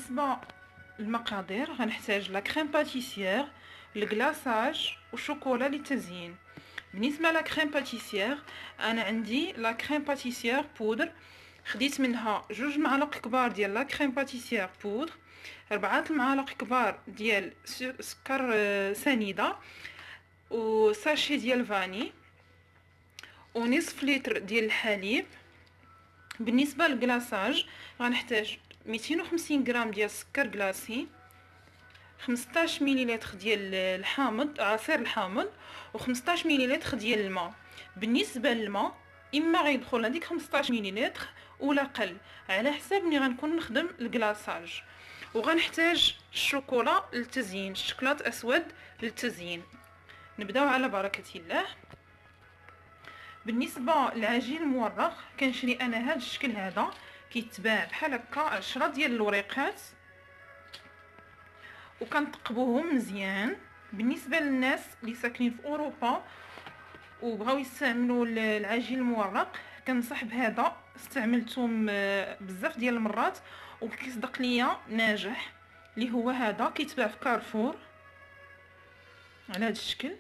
بالنسبه للمقادير غنحتاج لا كريم باتيسير، الكلاصاج وشوكولا للتزيين. بالنسبه لا كريم باتيسير انا عندي لا كريم باتيسير بودر، خديت منها 2 معالق كبار ديال لا كريم باتيسير بودر، 4 المعالق كبار ديال سكر سنيده، وساشي ديال فاني، ونصف لتر ديال الحليب. بالنسبه للكلاصاج غنحتاج 250 غرام ديال السكر كلاصي، 15 مليلتر ديال الحامض عصير الحامض، و15 مليلتر ديال الماء. بالنسبه للماء اما غيدخل هذيك 15 مليلتر ولا قل على حساب ملي غنكون نخدم الكلاصاج. وغنحتاج الشوكولا للتزيين، الشوكولات اسود للتزيين. نبداو على بركه الله. بالنسبه للعجين المورق كنشري انا هذا الشكل هذا، كيتباع بحال هكا 10 ديال الوريقات وكنثقبوهم مزيان. بالنسبه للناس اللي ساكنين في اوروبا وبغاو يستعملوا العجين المورق كنصح بهذا، استعملتهم بزاف ديال المرات وكيصدق ليا ناجح، اللي هو هذا كيتباع في كارفور على هذا الشكل.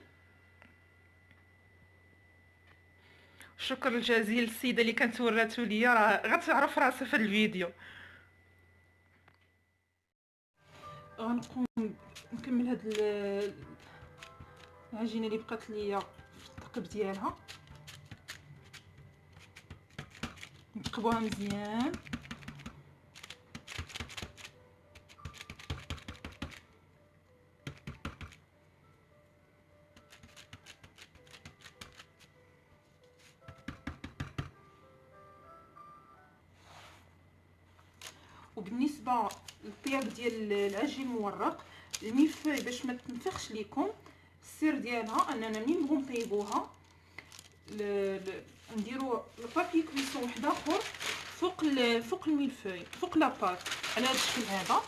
الشكر الجزيل للسيده اللي كانت وراتو ليا، راه غتعرف راسها في الفيديو. غنقوم نكمل هاد العجينه اللي بقات ليا في الثقب ديالها، نثقبوها مزيان. وبالنسبه للطياب ديال العجين المورق، الميفاي باش ما تنفخش ليكم، السر ديالها اننا ملي نبغوا نطيبوها نديروا البابي كويسون واحد اخر فوق الميلفاي، فوق لاباط على هذا الشكل هذا.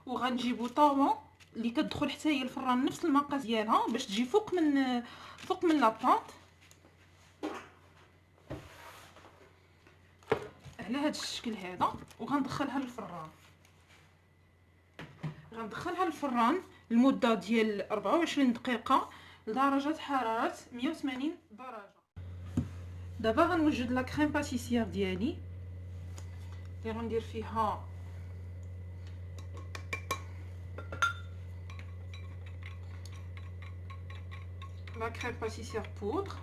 وغنجيبوا طاوه اللي كتدخل حتى هي الفران نفس المقاس ديالها باش تجي فوق من لاباط على هذا الشكل هذا. وغندخلها للفران، غندخلها للفران لمده ديال 24 دقيقه لدرجه حراره 180 درجه. دابا غنوجد لا كريم باتيسير ديالي اللي غندير فيها لا كريم باتيسير بودر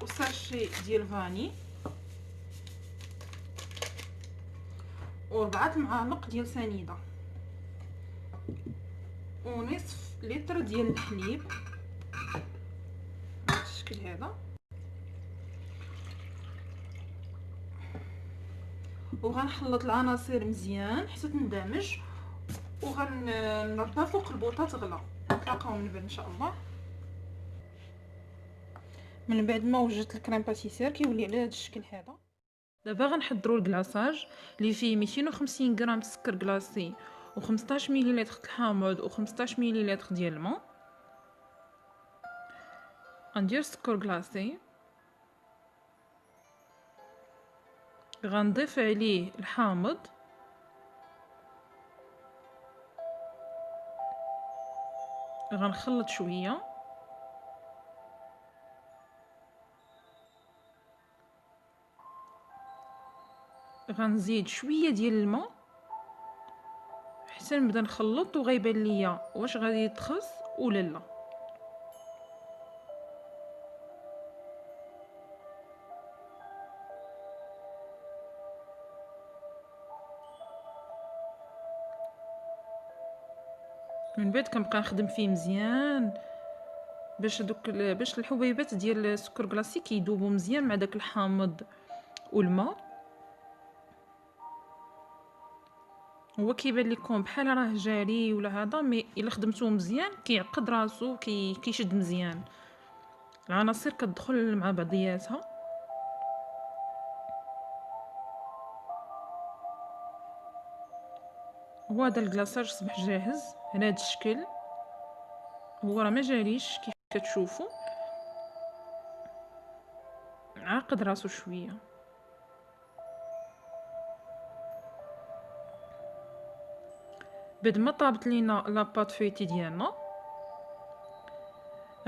وساشي ديال فاني و4 معالق ديال سنيده ونصف لتر ديال الحليب بهذا الشكل هذا. وغنخلط العناصر مزيان حتى تندمج، وغنردها فوق البوطه تغلى. نتلاقاو من بعد ان شاء الله. من بعد ما وجدت الكريم باتيسير كيولي على هذا الشكل هذا. دابا غنحضروا الكلاصاج اللي فيه 250 غرام سكر كلاصي و15 مليلتر الحامض و15 مليلتر ديال الماء. غندير سكر كلاصي، غنضيف عليه الحامض، غنخلط شويه، غنزيد شويه ديال الماء حتى نبدا نخلط وغيبان ليا واش غادي يتخص ولا لا. من بعد كنبقى نخدم فيه مزيان باش الحبيبات ديال السكر كلاصي كيذوبوا مزيان مع داك الحامض والماء. هو كيبان لكم بحال راه جاري ولا هذا، مي الا خدمتوه مزيان كيعقد راسو، كيشد مزيان، العناصر كتدخل مع بعضياتها. وهذا الكلاصاج صبح جاهز على هذا الشكل. هو راه ما جاريش كيف كتشوفوا. عاقد راسو شويه. بعد ما طابت لينا لاباط فيتي ديالنا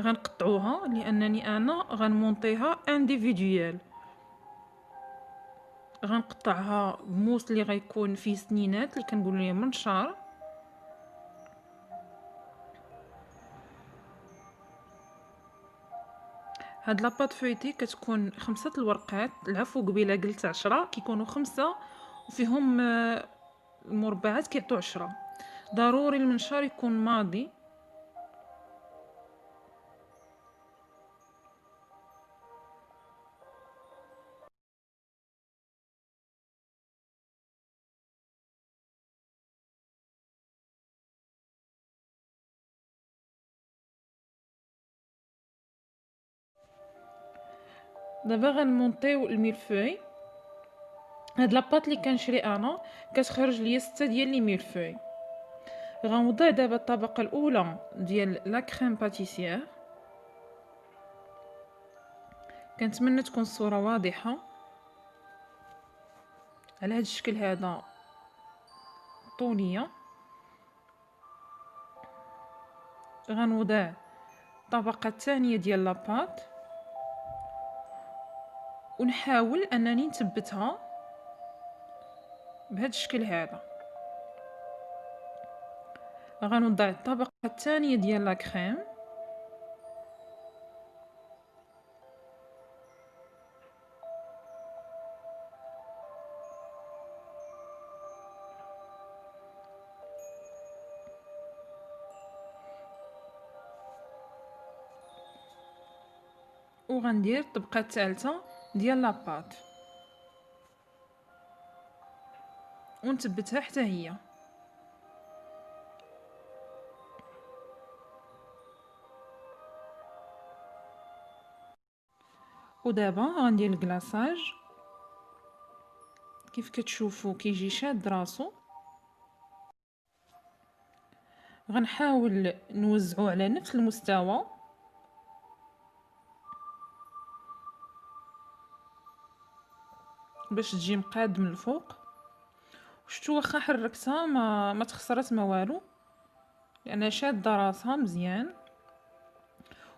غنقطعوها، لانني انا غنمونطيها انديفيديوال. غنقطعها بموس اللي غيكون فيه سنينات اللي كنقولوا ليه منشار. هاد لاباط فيتي كتكون 5 الورقات، العفو قبيله قلت 10، كيكونوا 5 وفيهم المربعات كيعطوا 10. ضروري المنشار يكون ماضي. دابا غنمونطيو الميلفوي. هاد لاباط اللي كنشري انا كتخرج ليا 6 ديال لي ميلفوي. غنوضع دابا الطبقه الاولى ديال لا كريم باتيسير. كنتمنى تكون الصوره واضحه. على هاد الشكل هذا طوليه. غنوضع الطبقه الثانيه ديال لاباط ونحاول انني نثبتها بهذا الشكل هذا. غنوضع الطبقه الثانيه ديال لا كريم وغندير الطبقه الثالثه ديال لاباط ونثبتها حتى هي. ودابا غندير الكلاصاج. كيف كتشوفوا كيجي شاد راسو. غنحاول نوزعو على نفس المستوى باش تجي مقاد من الفوق. شفتوا واخا حركتها ما تخسرت ما والو، لان شاده راسها مزيان.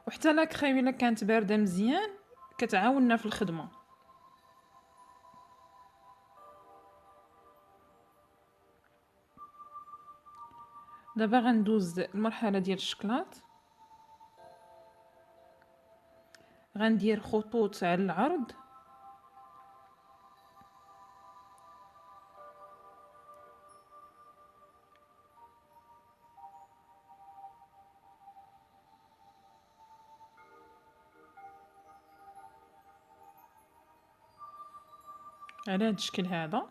وحتى لا كريم الا كانت بارده مزيان كتعاوننا في الخدمه. دابا غندوز المرحله ديال الشكلاط. غندير خطوط على العرض على هذا الشكل هذا.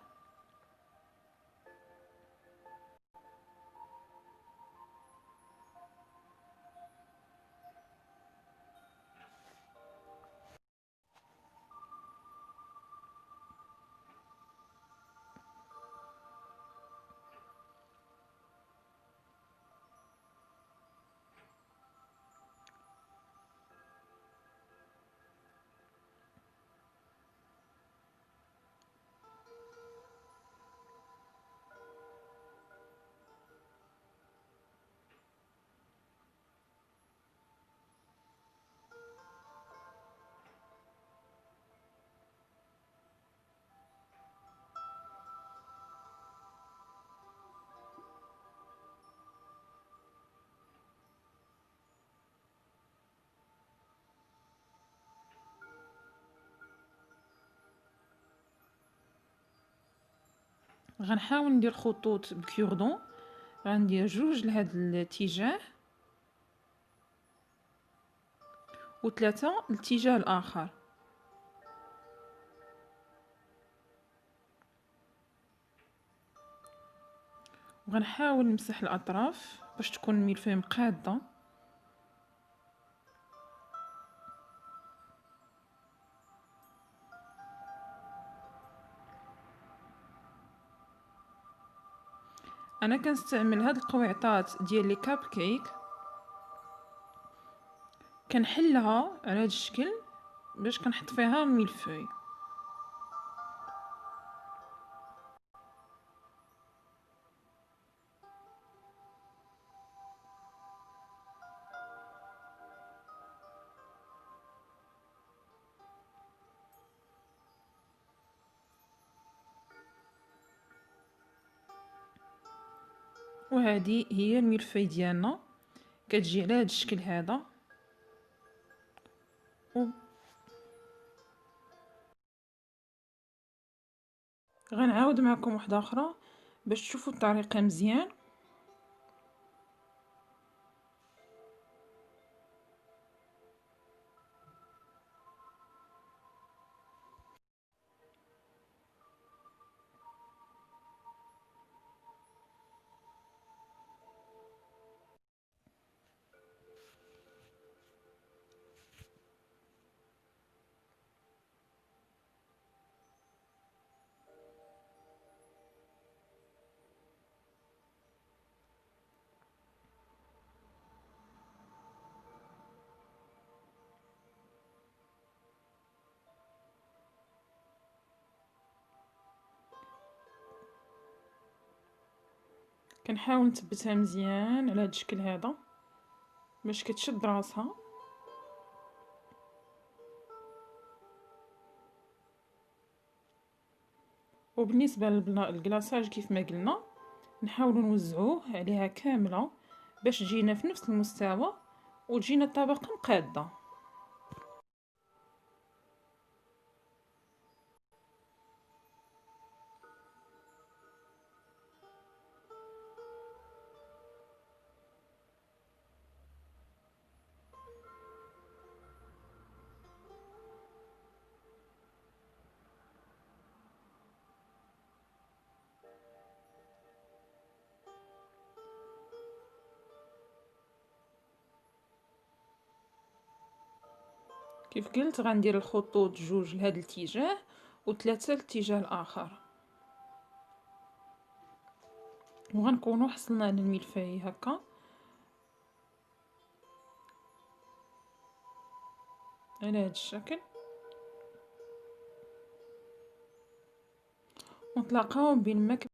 غنحاول ندير خطوط بكيردون. غندير 2 لهذا الاتجاه و3 الاتجاه الاخر. وغنحاول نمسح الاطراف باش تكون الملفيه مقاده. انا كنستعمل هاد القويعطات ديال لي كاب كيك. كنحلها على هاد الشكل باش كنحط فيها الميلفوي. وهذه هي الميلفوي ديالنا، كتجي على هذا الشكل هذا. غنعاود معكم واحده اخرى باش تشوفوا الطريقه مزيان. كنحاول نثبتها مزيان على هذا الشكل هذا باش كتشد راسها. وبالنسبه للكلاصاج كيف ما قلنا نحاولوا نوزعوه عليها كامله باش تجينا في نفس المستوى وتجينا الطبقه مقاده. كيف قلت غندير الخطوط جوج لهذا الاتجاه وثلاثه للاتجاه الاخر، وغنكونوا حصلنا على الملفاي هكا على هذا الشكل. ونتلاقاو بين